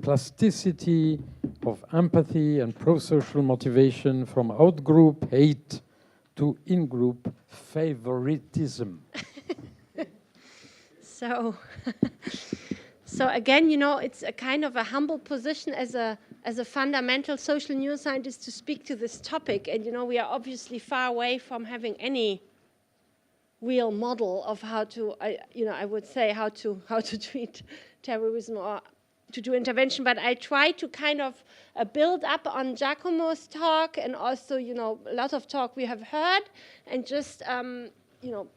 plasticity of empathy and prosocial motivation from out-group hate to in-group favoritism. So, so again, you know, it's a kind of a humble position as a fundamental social neuroscientist to speak to this topic. And, you know, we are obviously far away from having any real model of how to, you know, I would say how to treat terrorism or to do intervention. But I try to kind of build up on Giacomo's talk and also, you know, a lot of talk we have heard, and just, you know,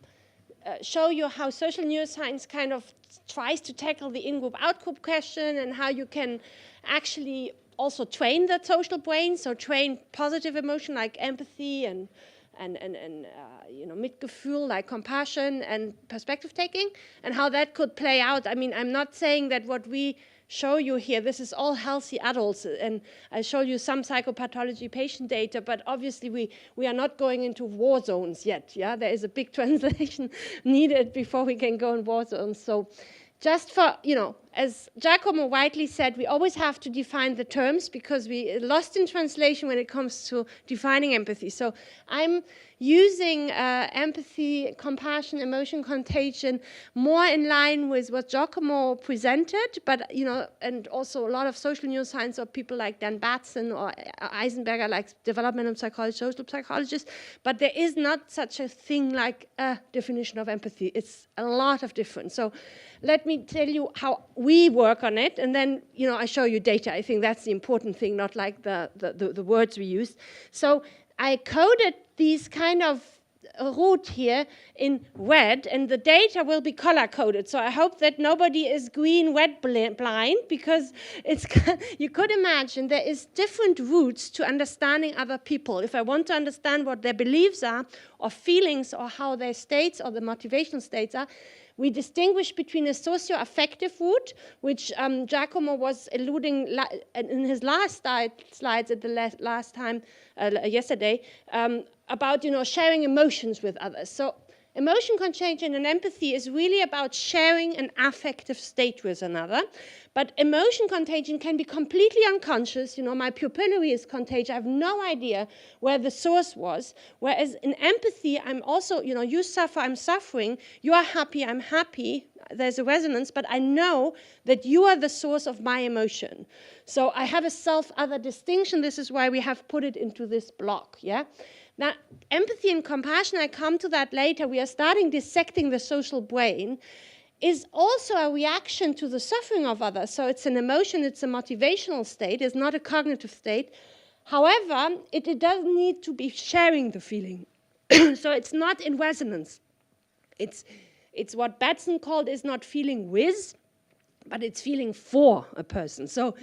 show you how social neuroscience kind of tries to tackle the in-group, out-group question, and how you can actually also train the social brain, so train positive emotion like empathy and you know, Mitgefühl, like compassion and perspective taking, and how that could play out. I mean, I'm not saying that what we show you here, this is all healthy adults, and I show you some psychopathology patient data, but obviously we are not going into war zones yet. Yeah, there is a big translation needed before we can go in war zones. So just for, you know, as Giacomo rightly said, we always have to define the terms because we lost in translation when it comes to defining empathy. So I'm using empathy, compassion, emotion contagion more in line with what Giacomo presented, but, you know, and also a lot of social neuroscience or people like Dan Batson or Eisenberger, like developmental psychologists, social psychologists, but there is not such a thing like a definition of empathy. It's a lot of different. So let me tell you how we work on it, and then, you know, I show you data. I think that's the important thing, not like the words we use. So I coded these kind of root here in red, and the data will be color coded. So I hope that nobody is green red blind, because it's you could imagine there is different routes to understanding other people. If I want to understand what their beliefs are or feelings or how their states or the motivational states are, we distinguish between a socio-affective route, which Giacomo was alluding in his last slides at the last time yesterday, about, you know, sharing emotions with others. So emotion contagion and empathy is really about sharing an affective state with another. But emotion contagion can be completely unconscious. You know, my pupillary is contagious. I have no idea where the source was. Whereas in empathy, I'm also, you know, you suffer, I'm suffering. You are happy, I'm happy. There's a resonance, but I know that you are the source of my emotion. So I have a self-other distinction. This is why we have put it into this block, yeah? Now, empathy and compassion, I come to that later. We are starting dissecting the social brain, is also a reaction to the suffering of others. So it's an emotion, it's a motivational state, it's not a cognitive state. However, it doesn't need to be sharing the feeling. So it's not in resonance. It's what Batson called is not feeling with, but it's feeling for a person. So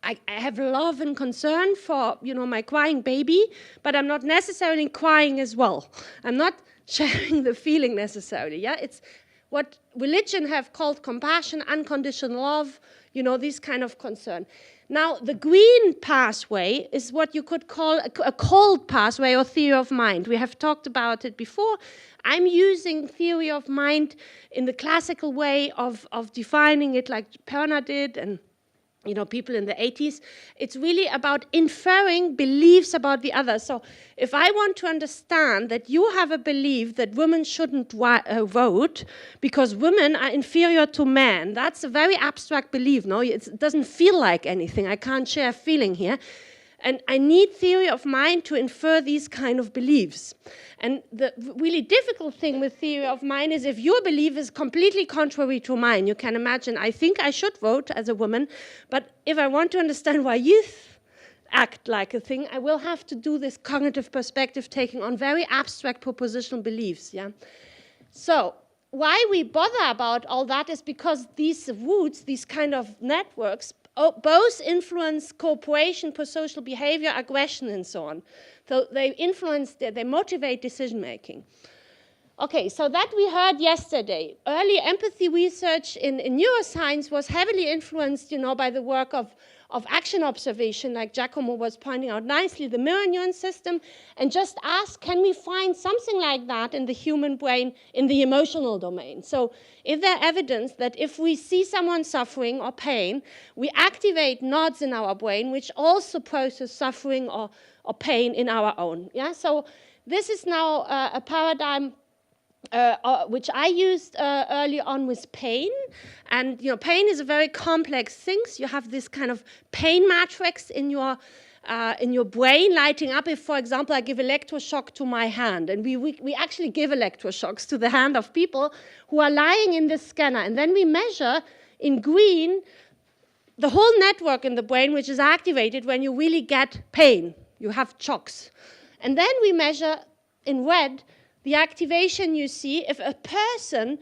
I have love and concern for, you know, my crying baby, but I'm not necessarily crying as well. I'm not sharing the feeling necessarily, yeah? It's what religion have called compassion, unconditional love, you know, this kind of concern. Now, the green pathway is what you could call a cold pathway or theory of mind. We have talked about it before. I'm using theory of mind in the classical way of defining it like Perner did and, you know, people in the 80s. It's really about inferring beliefs about the other. So if I want to understand that you have a belief that women shouldn't vote because women are inferior to men, that's a very abstract belief, no? It doesn't feel like anything. I can't share a feeling here. And I need theory of mind to infer these kind of beliefs. And the really difficult thing with theory of mind is if your belief is completely contrary to mine. You can imagine, I think I should vote as a woman, but if I want to understand why you act like a thing, I will have to do this cognitive perspective taking on very abstract propositional beliefs. Yeah. So why we bother about all that is because these roots, these kind of networks, both influence cooperation, prosocial behavior, aggression, and so on. So they influence, they motivate decision-making. Okay, so that we heard yesterday. Early empathy research in neuroscience was heavily influenced, you know, by the work of of action observation, like Giacomo was pointing out nicely, the mirror neuron system, and just ask, can we find something like that in the human brain in the emotional domain? So is there evidence that if we see someone suffering or pain, we activate nodes in our brain which also process suffering or pain in our own? Yeah? So this is now a paradigm which I used early on with pain. And pain is a very complex thing. So you have this kind of pain matrix in your brain lighting up. If, for example, I give electroshock to my hand, and we actually give electroshocks to the hand of people who are lying in this scanner, and then we measure in green the whole network in the brain which is activated when you really get pain. You have shocks. And then we measure in red the activation you see if a person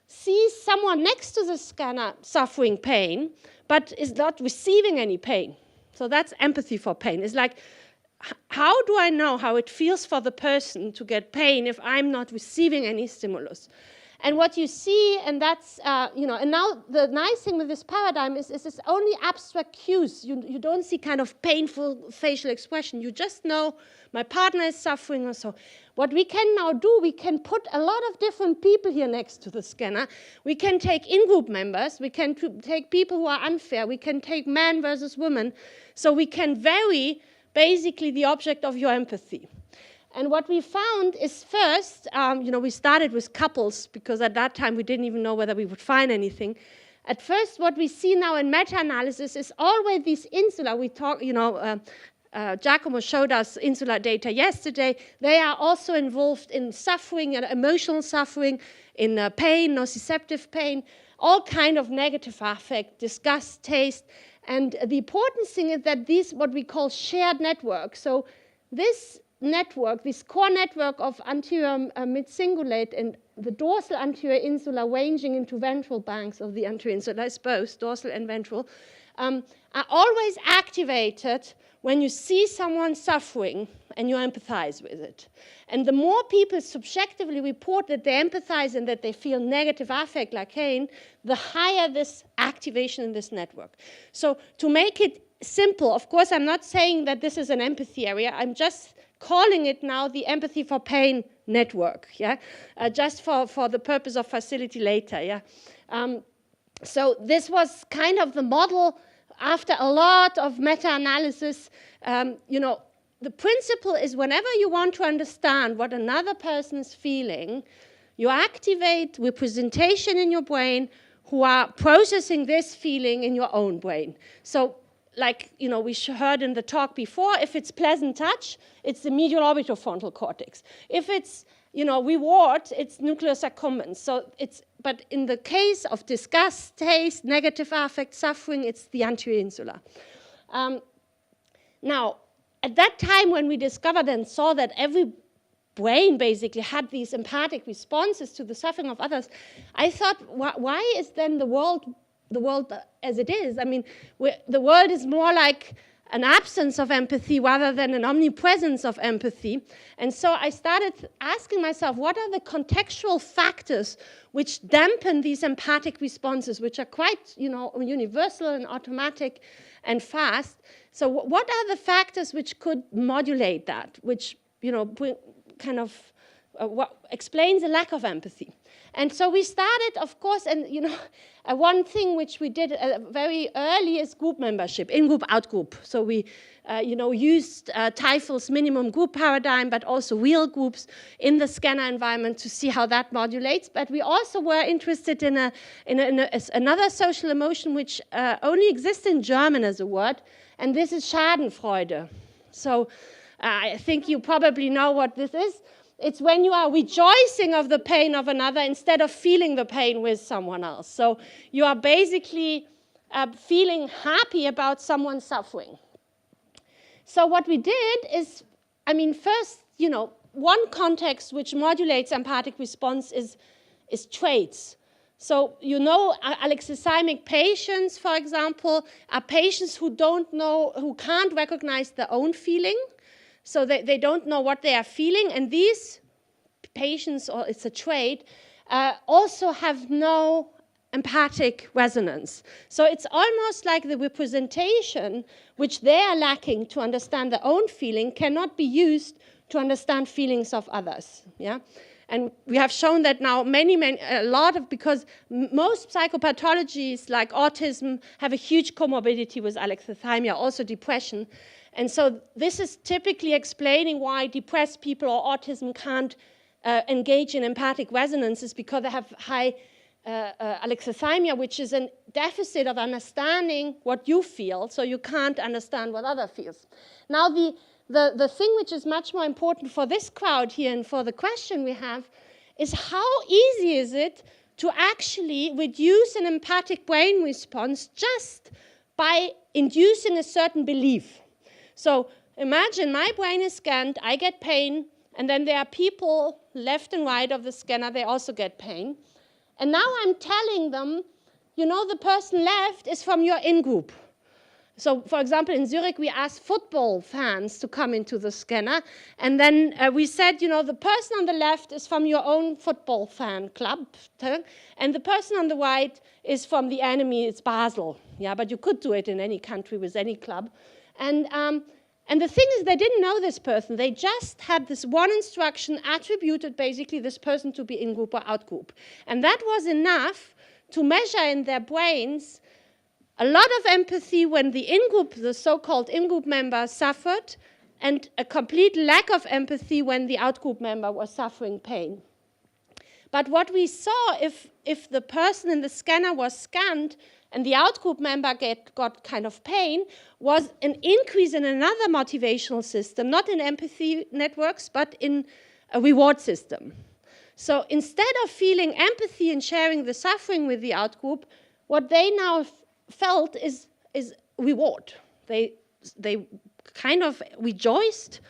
sees someone next to the scanner suffering pain, but is not receiving any pain. So that's empathy for pain. It's like, how do I know how it feels for the person to get pain if I'm not receiving any stimulus? And what you see, and that's, and now the nice thing with this paradigm is it's only abstract cues. You don't see kind of painful facial expression. You just know my partner is suffering or so. What we can now do, we can put a lot of different people here next to the scanner. We can take in-group members. We can take people who are unfair. We can take men versus women. So we can vary basically the object of your empathy. And what we found is first, we started with couples because at that time we didn't even know whether we would find anything. At first, what we see now in meta-analysis is always these insula. We talk, Giacomo showed us insula data yesterday. They are also involved in suffering, emotional suffering, in pain, nociceptive pain, all kind of negative affect, disgust, taste. And the important thing is that these, what we call shared networks. So this network, this core network of anterior mid-cingulate and the dorsal anterior insula ranging into ventral banks of the anterior insula, is both dorsal and ventral, are always activated when you see someone suffering and you empathize with it. And the more people subjectively report that they empathize and that they feel negative affect like pain, the higher this activation in this network. So to make it simple, of course, I'm not saying that this is an empathy area. I'm just calling it now the empathy for pain network, yeah, just for the purpose of facility later, yeah. So this was kind of the model after a lot of meta-analysis. The principle is whenever you want to understand what another person is feeling, you activate representation in your brain who are processing this feeling in your own brain. So like, we heard in the talk before, if it's pleasant touch, it's the medial orbitofrontal cortex. If it's, reward, it's nucleus accumbens. So but in the case of disgust, taste, negative affect, suffering, it's the anterior insula. Now, at that time when we discovered and saw that every brain basically had these empathic responses to the suffering of others, I thought, why is then the world as it is? I mean, the world is more like an absence of empathy rather than an omnipresence of empathy. And so I started asking myself, what are the contextual factors which dampen these empathic responses, which are quite, universal and automatic and fast? So what are the factors which could modulate that, which, what explains a lack of empathy? And so we started, of course, and one thing which we did very early is group membership, in-group, out-group. So we, used Teifel's minimum group paradigm, but also real groups in the scanner environment to see how that modulates. But we also were interested in another social emotion which only exists in German as a word, and this is Schadenfreude. So I think you probably know what this is. It's when you are rejoicing of the pain of another instead of feeling the pain with someone else. So you are basically feeling happy about someone's suffering. So what we did is, first, one context which modulates empathic response is traits. So, alexithymic patients, for example, are patients who can't recognize their own feeling. So they don't know what they are feeling, and these patients, or it's a trait, also have no empathic resonance. So it's almost like the representation which they are lacking to understand their own feeling cannot be used to understand feelings of others. Yeah? And we have shown that now because most psychopathologies like autism have a huge comorbidity with alexithymia, also depression. And so this is typically explaining why depressed people or autism can't engage in empathic resonances, because they have high alexithymia, which is a deficit of understanding what you feel, so you can't understand what other feels. Now, the thing which is much more important for this crowd here and for the question we have is how easy is it to actually reduce an empathic brain response just by inducing a certain belief. So imagine my brain is scanned, I get pain, and then there are people left and right of the scanner, they also get pain. And now I'm telling them, you know, the person left is from your in-group. So, for example, in Zurich, we asked football fans to come into the scanner. And then we said, you know, the person on the left is from your own football fan club. And the person on the right is from the enemy, it's Basel. Yeah, but you could do it in any country with any club. And the thing is, they didn't know this person. They just had this one instruction attributed, basically, this person to be in-group or out-group. And that was enough to measure in their brains a lot of empathy when the in-group, the so-called in-group member suffered, and a complete lack of empathy when the out-group member was suffering pain. But what we saw, if the person in the scanner was scanned and the out-group member got kind of pain, was an increase in another motivational system, not in empathy networks, but in a reward system. So instead of feeling empathy and sharing the suffering with the out-group, what they now felt is reward. They kind of rejoiced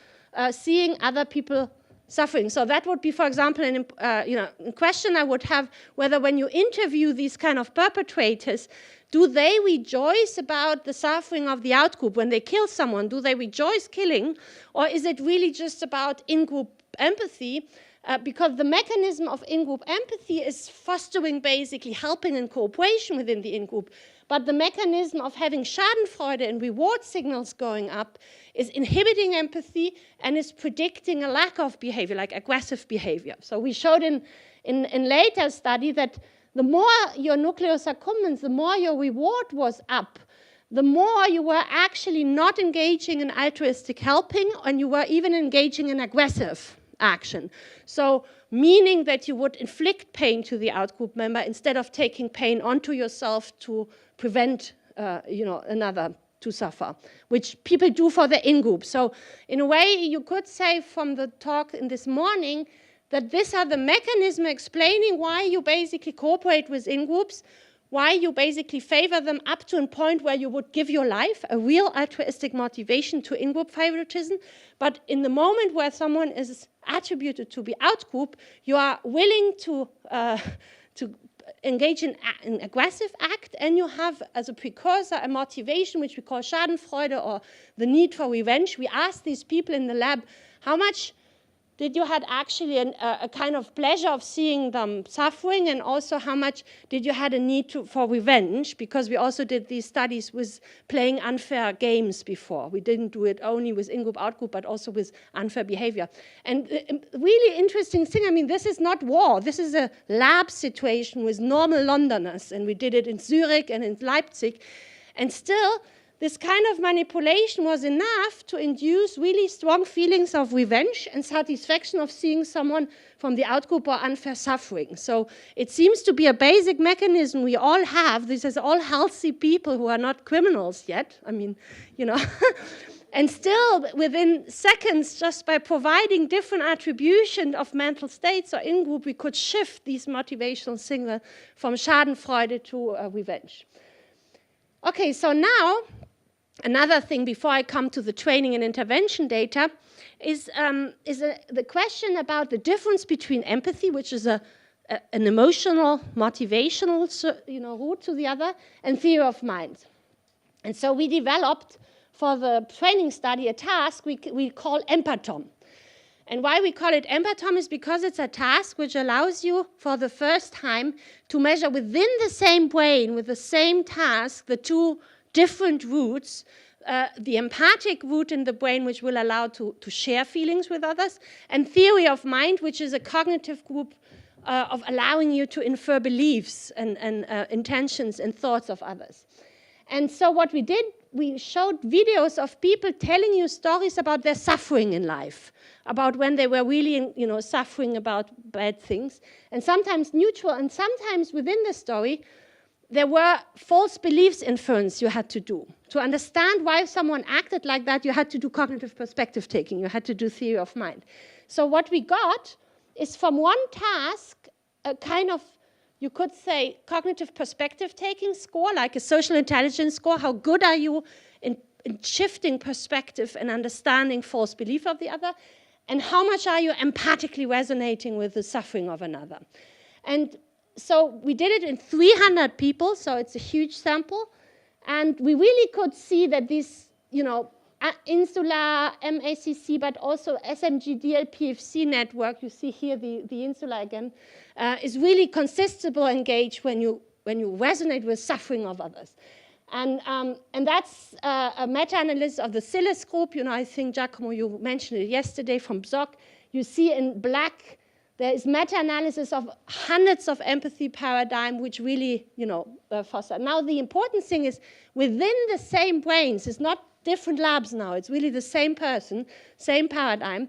seeing other people suffering. So that would be, for example, a question I would have, whether when you interview these kind of perpetrators, do they rejoice about the suffering of the outgroup? When they kill someone, do they rejoice killing? Or is it really just about in-group empathy? Because the mechanism of in-group empathy is fostering, basically helping in cooperation within the in-group. But the mechanism of having Schadenfreude and reward signals going up is inhibiting empathy and is predicting a lack of behavior, like aggressive behavior. So we showed in later study that the more your nucleus accumbens, the more your reward was up, the more you were actually not engaging in altruistic helping, and you were even engaging in aggressive action. So meaning that you would inflict pain to the outgroup member instead of taking pain onto yourself to prevent another to suffer, which people do for the in-group. So in a way, you could say from the talk in this morning that these are the mechanisms explaining why you basically cooperate with in-groups, why you basically favor them up to a point where you would give your life, a real altruistic motivation to in-group favoritism. But in the moment where someone is attributed to be out-group, you are willing to engage in an aggressive act, and you have as a precursor a motivation which we call Schadenfreude, or the need for revenge. We asked these people in the lab, how much did you had actually a kind of pleasure of seeing them suffering, and also how much did you had a need for revenge? Because we also did these studies with playing unfair games before. We didn't do it only with in-group, out-group, but also with unfair behavior. And really interesting thing, I mean, this is not war. This is a lab situation with normal Londoners, and we did it in Zurich and in Leipzig. And still, this kind of manipulation was enough to induce really strong feelings of revenge and satisfaction of seeing someone from the outgroup or unfair suffering. So it seems to be a basic mechanism we all have. This is all healthy people who are not criminals yet. I mean, and still within seconds, just by providing different attribution of mental states or in-group, we could shift these motivational signals from Schadenfreude to revenge. Okay, so now, another thing before I come to the training and intervention data is the question about the difference between empathy, which is an emotional, motivational route to the other, and theory of mind. And so we developed for the training study a task we call empatom. And why we call it empatom is because it's a task which allows you for the first time to measure within the same brain, with the same task, the two different routes, the empathic route in the brain, which will allow to share feelings with others, and theory of mind, which is a cognitive group of allowing you to infer beliefs and intentions and thoughts of others. And so what we did, we showed videos of people telling you stories about their suffering in life, about when they were really, suffering about bad things, and sometimes neutral, and sometimes within the story, there were false beliefs inference you had to do. To understand why someone acted like that, you had to do cognitive perspective taking, you had to do theory of mind. So what we got is from one task, a kind of, you could say, cognitive perspective taking score, like a social intelligence score. How good are you in shifting perspective and understanding false belief of the other? And how much are you empathically resonating with the suffering of another? And so we did it in 300 people, so it's a huge sample. And we really could see that these, Insula, MACC, but also SMG DLPFC network, you see here the Insula again, is really consistently engaged when you resonate with suffering of others. And that's a meta-analysis of the Silas group. I think, Giacomo, you mentioned it yesterday from BZOC. You see in black, there is meta-analysis of hundreds of empathy paradigm, which really, foster. Now, the important thing is within the same brains, it's not different labs now, it's really the same person, same paradigm.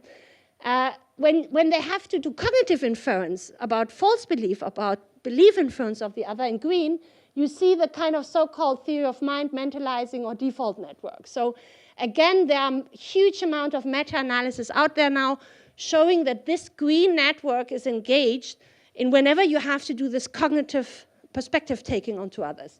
When they have to do cognitive inference about false belief, about belief inference of the other in green, you see the kind of so-called theory of mind, mentalizing, or default network. So again, there are a huge amount of meta-analysis out there now showing that this green network is engaged in whenever you have to do this cognitive perspective taking onto others.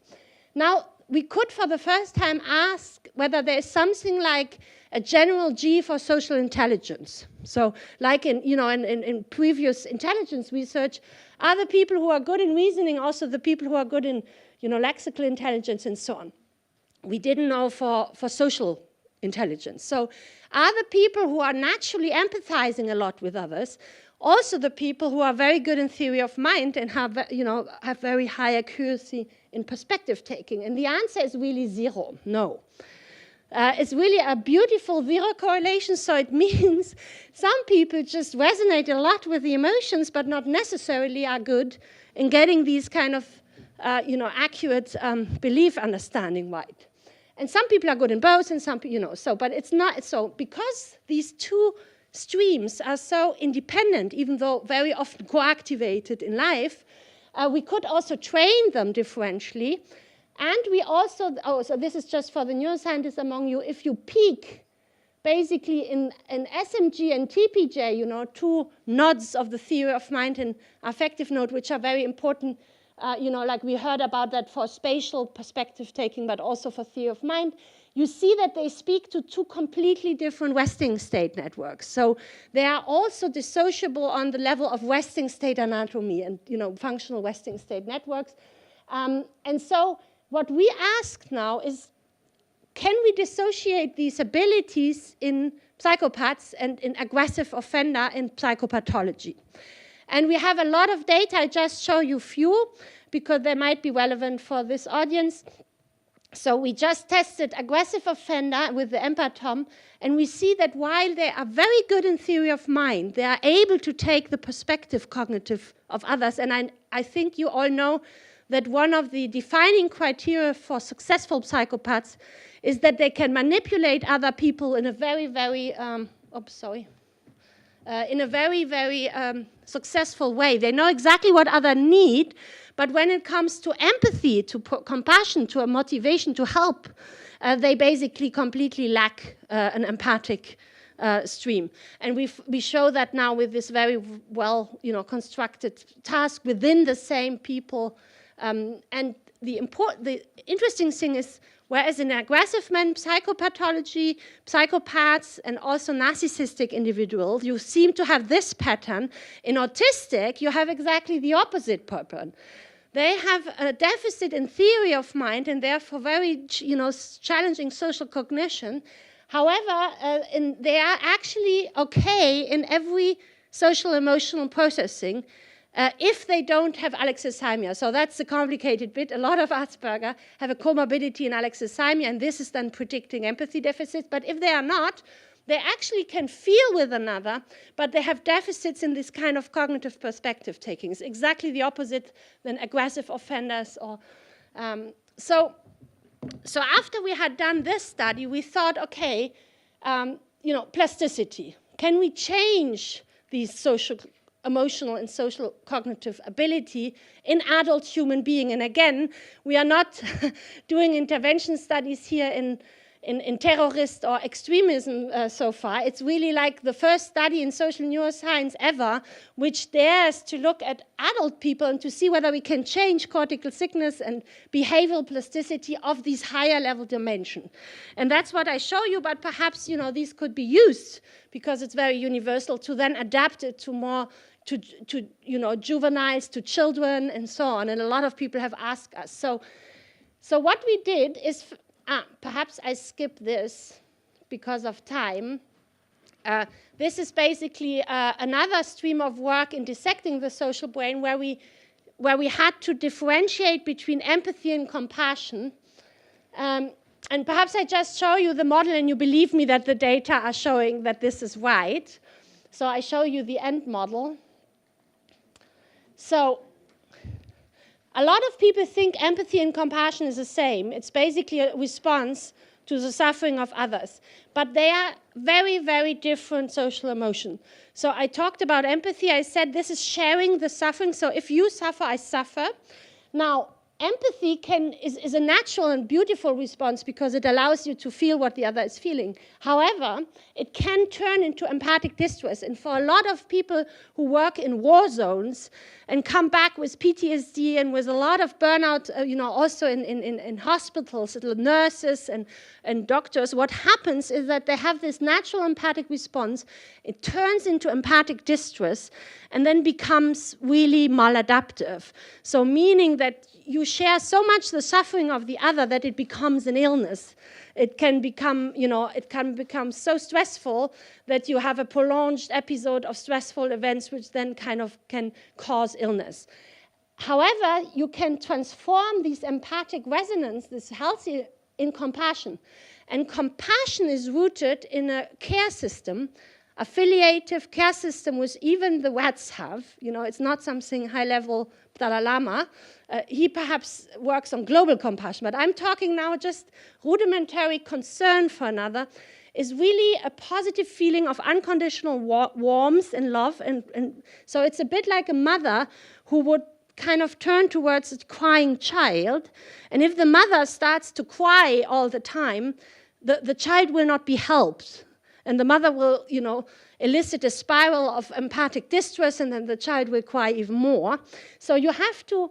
Now, we could for the first time ask whether there is something like a general G for social intelligence. So like in previous intelligence research, are the people who are good in reasoning also the people who are good in lexical intelligence and so on? We didn't know for social intelligence. So are the people who are naturally empathizing a lot with others also the people who are very good in theory of mind and have very high accuracy in perspective taking? And the answer is really zero, no. It's really a beautiful zero correlation, so it means some people just resonate a lot with the emotions, but not necessarily are good in getting these kind of, accurate belief understanding right. And some people are good in both, and some people, but it's not so. Because these two streams are so independent, even though very often co-activated in life, we could also train them differentially. And we also, so this is just for the neuroscientists among you, if you peak basically in SMG and TPJ, two nodes of the theory of mind and affective node, which are very important, like we heard about that for spatial perspective taking, but also for theory of mind, you see that they speak to two completely different resting state networks. So they are also dissociable on the level of resting state anatomy and functional resting state networks. And so what we ask now is, can we dissociate these abilities in psychopaths and in aggressive offender in psychopathology? And we have a lot of data. I just show you few because they might be relevant for this audience. So we just tested aggressive offender with the empatom, and we see that while they are very good in theory of mind, they are able to take the perspective cognitive of others. And I think you all know that one of the defining criteria for successful psychopaths is that they can manipulate other people in a very, very, in a very, very successful way. They know exactly what others need, but when it comes to empathy, to compassion, to a motivation to help, they basically completely lack an empathic stream. And we show that now with this very well constructed task within the same people. And the interesting thing is, whereas in aggressive men psychopathology, psychopaths, and also narcissistic individuals, you seem to have this pattern. In autistic, you have exactly the opposite pattern. They have a deficit in theory of mind and therefore very challenging social cognition. However, they are actually okay in every social emotional processing if they don't have alexithymia. So that's the complicated bit. A lot of Asperger have a comorbidity in alexithymia, and this is then predicting empathy deficits. But if they are not, they actually can feel with another, but they have deficits in this kind of cognitive perspective taking. It's exactly the opposite than aggressive offenders. Or so after we had done this study, we thought, okay, plasticity. Can we change these social, emotional, and social cognitive ability in adult human being? And again, we are not doing intervention studies here in terrorist or extremism so far. It's really like the first study in social neuroscience ever, which dares to look at adult people and to see whether we can change cortical thickness and behavioral plasticity of these higher level dimension. And that's what I show you, but perhaps, these could be used because it's very universal to then adapt it to more to juveniles, to children, and so on. And a lot of people have asked us. So what we did is, perhaps I skip this because of time. This is basically another stream of work in dissecting the social brain where we had to differentiate between empathy and compassion. And perhaps I just show you the model and you believe me that the data are showing that this is right. So I show you the end model. So a lot of people think empathy and compassion is the same. It's basically a response to the suffering of others. But they are very, very different social emotion. So I talked about empathy. I said this is sharing the suffering. So if you suffer, I suffer. Now, empathy is a natural and beautiful response because it allows you to feel what the other is feeling. However, it can turn into empathic distress. And for a lot of people who work in war zones and come back with PTSD and with a lot of burnout, also in hospitals, nurses and doctors, what happens is that they have this natural empathic response. It turns into empathic distress and then becomes really maladaptive. So meaning that you share so much the suffering of the other that it becomes an illness. It can become, so stressful that you have a prolonged episode of stressful events which then kind of can cause illness. However, you can transform these empathic resonance, this healthy, in compassion. And compassion is rooted in a care system, affiliative care system, which even the Wets have. It's not something high-level Dalai Lama. He perhaps works on global compassion, but I'm talking now just rudimentary concern for another is really a positive feeling of unconditional warmth and love. And so it's a bit like a mother who would kind of turn towards a crying child. And if the mother starts to cry all the time, the child will not be helped. And the mother will, elicit a spiral of empathic distress, and then the child will cry even more. So you have to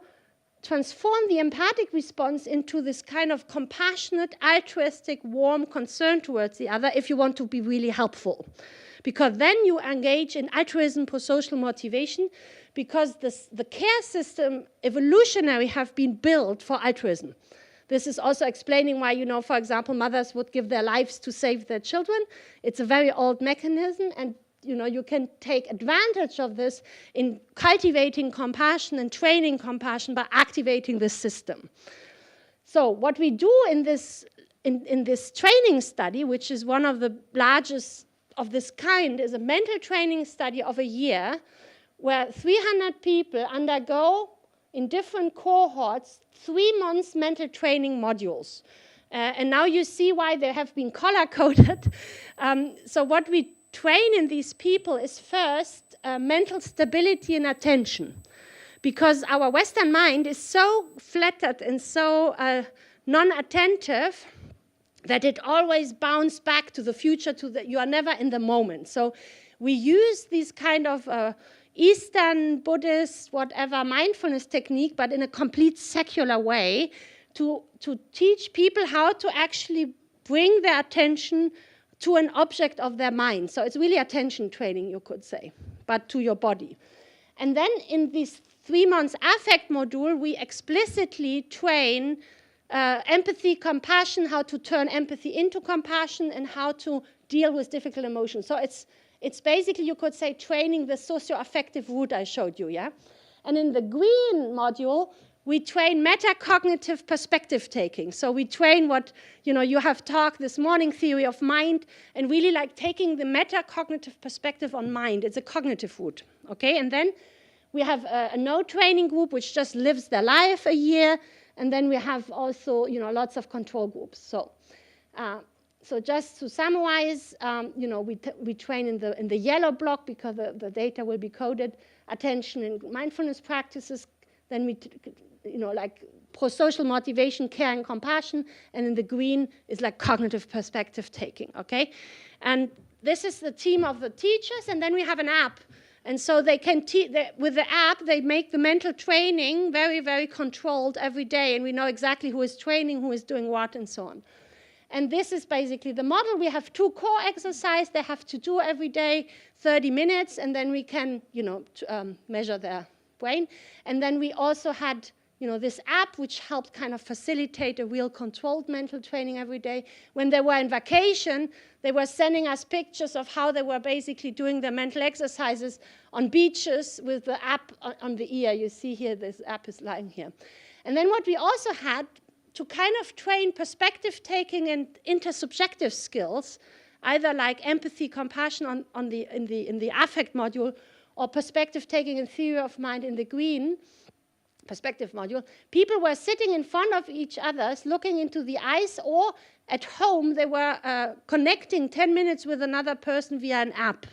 transform the empathic response into this kind of compassionate, altruistic, warm concern towards the other if you want to be really helpful. Because then you engage in altruism, prosocial motivation, because the care system evolutionary have been built for altruism. This is also explaining why, for example, mothers would give their lives to save their children. It's a very old mechanism, and you can take advantage of this in cultivating compassion and training compassion by activating this system. So what we do in this training study, which is one of the largest of this kind, is a mental training study of a year where 300 people undergo in different cohorts 3 months mental training modules. And now you see why they have been color-coded. So what we train in these people is first mental stability and attention. Because our Western mind is so flattered and so non-attentive that it always bounces back to the future, you are never in the moment. So we use these kind of Eastern, Buddhist, whatever, mindfulness technique, but in a complete secular way to teach people how to actually bring their attention to an object of their mind. So it's really attention training, you could say, but to your body. And then in this 3 months affect module, we explicitly train empathy, compassion, how to turn empathy into compassion, and how to deal with difficult emotions. So it's basically, you could say, training the socio-affective route I showed you, yeah? And in the green module, we train metacognitive perspective taking. So we train what, you have talked this morning, theory of mind, and really like taking the metacognitive perspective on mind. It's a cognitive route, okay? And then we have a no training group, which just lives their life a year. And then we have also, lots of control groups. So just to summarize, we train in the yellow block because the data will be coded, attention and mindfulness practices. Then we, like prosocial motivation, care and compassion. And in the green is like cognitive perspective taking, okay? And this is the team of the teachers. And then we have an app. And so they can with the app, they make the mental training very, very controlled every day. And we know exactly who is training, who is doing what, and so on. And this is basically the model. We have 2 core exercises they have to do every day, 30 minutes, and then we can, measure their brain. And then we also had, this app which helped kind of facilitate a real controlled mental training every day. When they were in vacation, they were sending us pictures of how they were basically doing their mental exercises on beaches with the app on the ear. You see here, this app is lying here. And then what we also had to kind of train perspective taking and intersubjective skills, either like empathy, compassion in the affect module, or perspective taking and theory of mind in the green perspective module. People were sitting in front of each other, looking into the eyes, or at home they were connecting 10 minutes with another person via an app.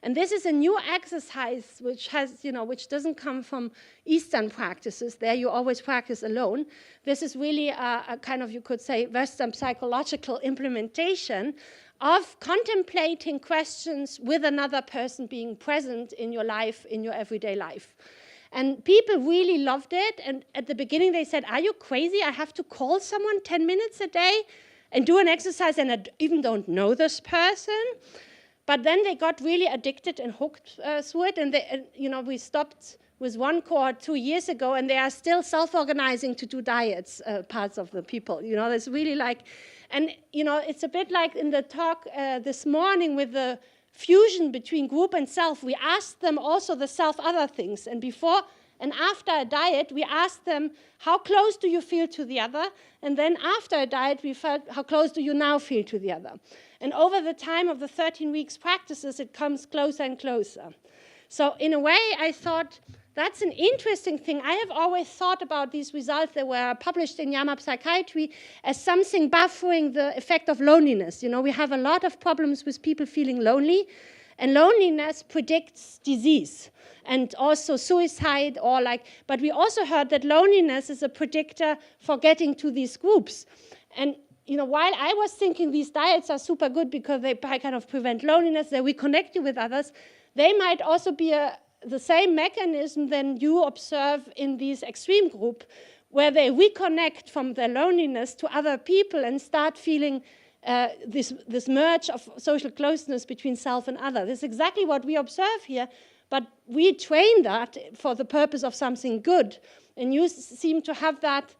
And this is a new exercise which which doesn't come from Eastern practices. There you always practice alone. This is really a kind of, you could say, Western psychological implementation of contemplating questions with another person being present in your life, in your everyday life. And people really loved it. And at the beginning they said, are you crazy? I have to call someone 10 minutes a day and do an exercise and I even don't know this person. But then they got really addicted and hooked through it. And we stopped with one cohort 2 years ago, and they are still self-organizing to do diets, parts of the people. It's really like, and it's a bit like in the talk this morning with the fusion between group and self. We asked them also the self-other things. And before and after a diet, we asked them, how close do you feel to the other? And then after a diet, we felt, how close do you now feel to the other? And over the time of the 13 weeks practices, it comes closer and closer. So in a way, I thought, that's an interesting thing. I have always thought about these results that were published in JAMA Psychiatry as something buffering the effect of loneliness. We have a lot of problems with people feeling lonely, and loneliness predicts disease and also suicide but we also heard that loneliness is a predictor for getting to these groups. And while I was thinking these diets are super good because they kind of prevent loneliness, they reconnect you with others, they might also be the same mechanism than you observe in these extreme group, where they reconnect from their loneliness to other people and start feeling this merge of social closeness between self and other. This is exactly what we observe here, but we train that for the purpose of something good. And you seem to have that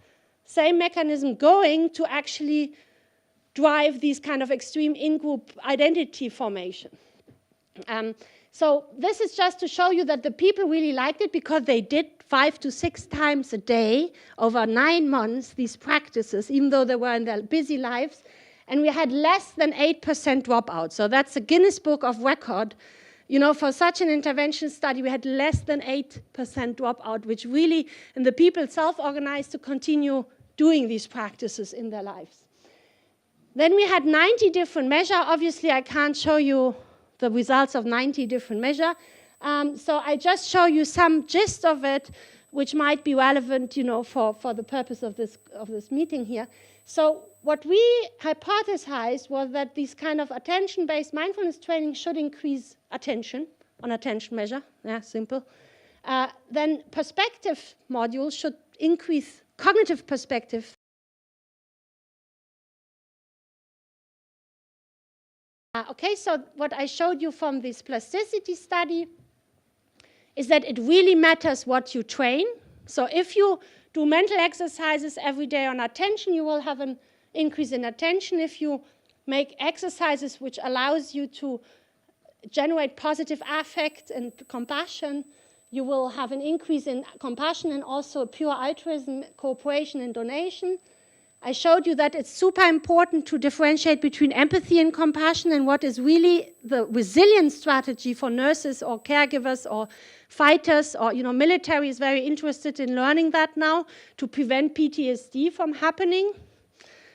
same mechanism going to actually drive these kind of extreme in-group identity formation. So this is just to show you that the people really liked it because they did 5 to 6 times a day over 9 months these practices, even though they were in their busy lives. And we had less than 8% dropout. So that's a Guinness Book of Record. For such an intervention study, we had less than 8% dropout, which really, and the people self-organized to continue doing these practices in their lives. Then we had 90 different measures. Obviously, I can't show you the results of 90 different measures. So I just show you some gist of it, which might be relevant, for the purpose of this meeting here. So what we hypothesized was that this kind of attention-based mindfulness training should increase attention on attention measure. Yeah, simple. Then perspective module should increase cognitive perspective. Okay, so what I showed you from this plasticity study is that it really matters what you train. So if you do mental exercises every day on attention, you will have an increase in attention. If you make exercises which allows you to generate positive affect and compassion, you will have an increase in compassion and also pure altruism, cooperation, and donation. I showed you that it's super important to differentiate between empathy and compassion and what is really the resilience strategy for nurses or caregivers or fighters or, military is very interested in learning that now to prevent PTSD from happening,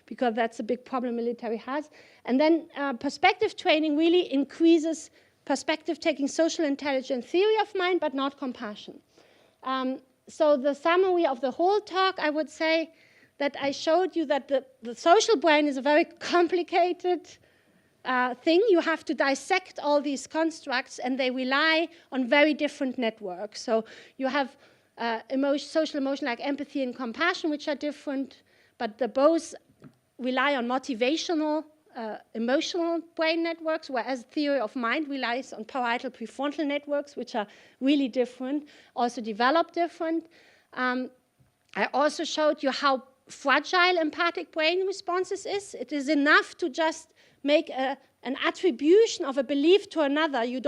because that's a big problem military has. And then perspective training really increases perspective-taking, social intelligence, theory of mind, but not compassion. So the summary of the whole talk, I would say that I showed you that the social brain is a very complicated thing. You have to dissect all these constructs, and they rely on very different networks. So you have social emotion like empathy and compassion, which are different, but they both rely on motivational, emotional brain networks, whereas theory of mind relies on parietal prefrontal networks, which are really different, also developed different. I also showed you how fragile empathic brain responses is. It is enough to just make an attribution of a belief to another. You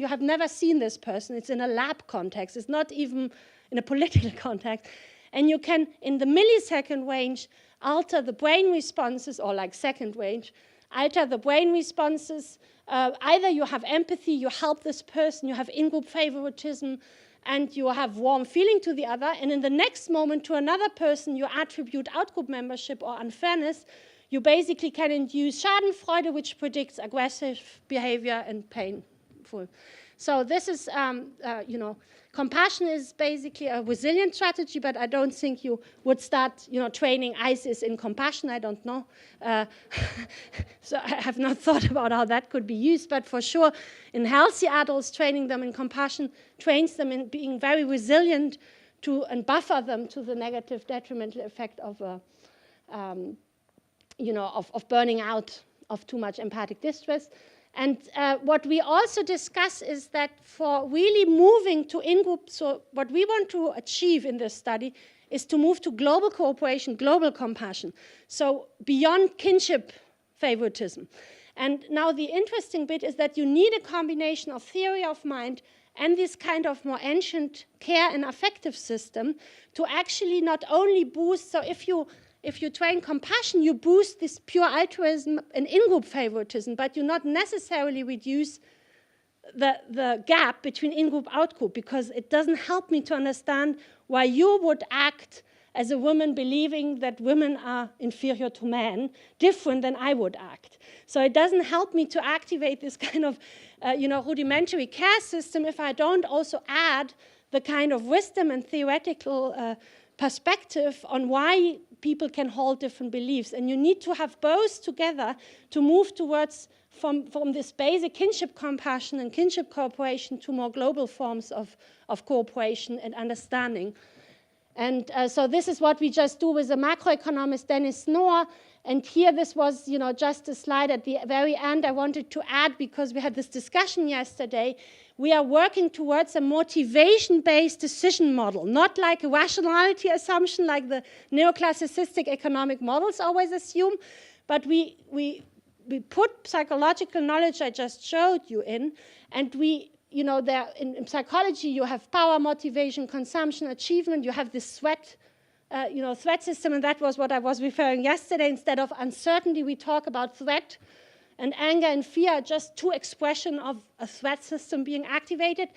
have never seen this person. It's in a lab context. It's not even in a political context. And you can, in the millisecond range, alter the brain responses, or like second range, alter the brain responses. Either you have empathy, you help this person, you have in-group favoritism, and you have warm feeling to the other, and in the next moment to another person you attribute out-group membership or unfairness, you basically can induce Schadenfreude, which predicts aggressive behavior and painful. So this is, compassion is basically a resilient strategy, but I don't think you would start, training ISIS in compassion. I don't know. So I have not thought about how that could be used, but for sure, in healthy adults, training them in compassion trains them in being very resilient to and buffer them to the negative detrimental effect of of burning out of too much empathic distress. And what we also discuss is that for really moving to in-group, so what we want to achieve in this study is to move to global cooperation, global compassion, so beyond kinship favoritism. And now the interesting bit is that you need a combination of theory of mind and this kind of more ancient care and affective system to actually not only boost, so if you train compassion, you boost this pure altruism and in-group favoritism, but you not necessarily reduce the gap between in-group, out-group, because it doesn't help me to understand why you would act as a woman believing that women are inferior to men, different than I would act. So it doesn't help me to activate this kind of rudimentary care system if I don't also add the kind of wisdom and theoretical perspective on why people can hold different beliefs. And you need to have both together to move towards from this basic kinship compassion and kinship cooperation to more global forms of cooperation and understanding. And so this is what we just do with the macroeconomist Dennis Noor. And here this was just a slide at the very end I wanted to add, because we had this discussion yesterday. We are working towards a motivation-based decision model, not like a rationality assumption like the neoclassicistic economic models always assume, but we put psychological knowledge I just showed you in, and we, there in psychology you have power, motivation, consumption, achievement, you have this threat system, and that was what I was referring yesterday. Instead of uncertainty, we talk about threat. And anger and fear are just two expressions of a threat system being activated.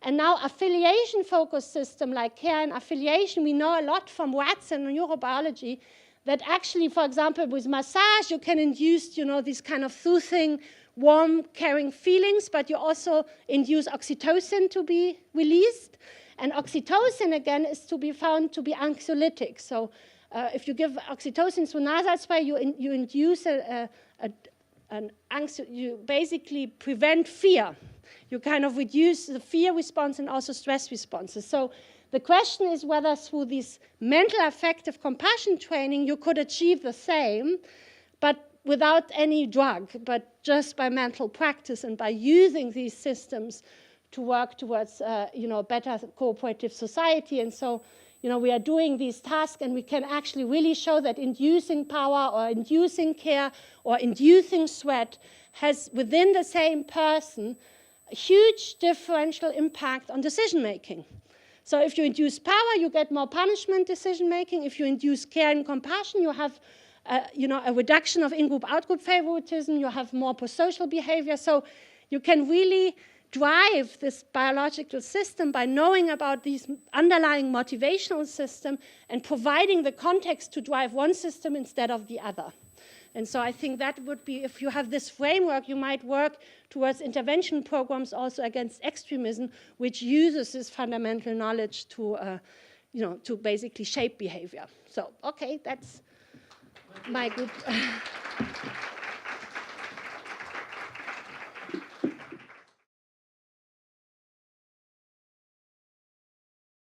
And now affiliation-focused system like care and affiliation, we know a lot from rats and neurobiology that actually, for example, with massage, you can induce, these kind of soothing, warm, caring feelings, but you also induce oxytocin to be released. And oxytocin, again, is to be found to be anxiolytic. So if you give oxytocin through nasal spray, you induce you basically prevent fear. You kind of reduce the fear response and also stress responses. So the question is whether through this mental affective compassion training you could achieve the same, but without any drug, but just by mental practice and by using these systems to work towards better cooperative society. And so we are doing these tasks, and we can actually really show that inducing power or inducing care or inducing sweat has, within the same person, a huge differential impact on decision making. So if you induce power, you get more punishment decision making. If you induce care and compassion, you have a reduction of in-group, out-group favoritism. You have more prosocial behavior. So you can really drive this biological system by knowing about these underlying motivational system and providing the context to drive one system instead of the other. And so I think that would be, if you have this framework, you might work towards intervention programs also against extremism, which uses this fundamental knowledge to, to basically shape behavior. So, okay, that's my group.